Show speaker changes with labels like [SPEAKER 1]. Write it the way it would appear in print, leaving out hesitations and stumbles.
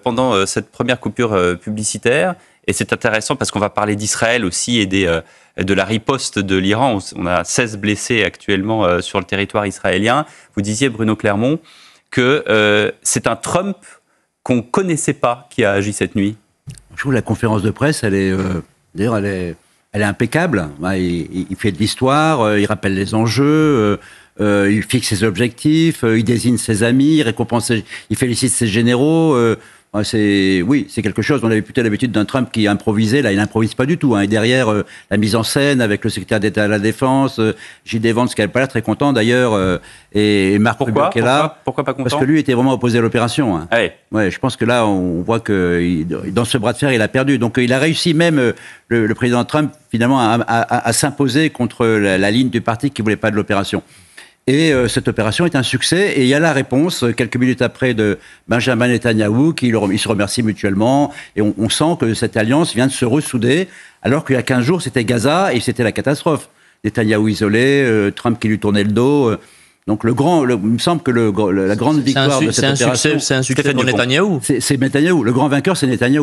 [SPEAKER 1] Pendant cette première coupure publicitaire, et c'est intéressant parce qu'on va parler d'Israël aussi et de la riposte de l'Iran. On a 16 blessés actuellement sur le territoire israélien. Vous disiez, Bruno Clermont, que c'est un Trump qu'on ne connaissait pas qui a agi cette nuit.
[SPEAKER 2] Je trouve que la conférence de presse, d'ailleurs, elle est impeccable. Il fait de l'histoire, il rappelle les enjeux, il fixe ses objectifs, il désigne ses amis, il félicite ses généraux. C'est quelque chose. On avait plutôt l'habitude d'un Trump qui improvisait. Là, il n'improvise pas du tout. Et derrière, la mise en scène avec le secrétaire d'État à la Défense, J.D. Vance, qui n'avait pas l'air très content d'ailleurs, et Marc Rubio qui est là.
[SPEAKER 1] Pourquoi pas content ?
[SPEAKER 2] Parce que lui était vraiment opposé à l'opération.
[SPEAKER 1] Ah ouais.
[SPEAKER 2] Ouais, je pense que là, on voit que dans ce bras de fer, il a perdu. Donc, il a réussi même, le président Trump, finalement, à s'imposer contre la ligne du parti qui ne voulait pas de l'opération. Et cette opération est un succès. Et il y a la réponse, quelques minutes après, de Benjamin Netanyahou, ils se remercient mutuellement. Et on sent que cette alliance vient de se ressouder, alors qu'il y a 15 jours, c'était Gaza et c'était la catastrophe. Netanyahou isolé, Trump qui lui tournait le dos. Donc il me semble que la grande victoire de cette opération...
[SPEAKER 3] C'est un succès pour Netanyahou.
[SPEAKER 2] C'est Netanyahou. Le grand vainqueur, c'est Netanyahou.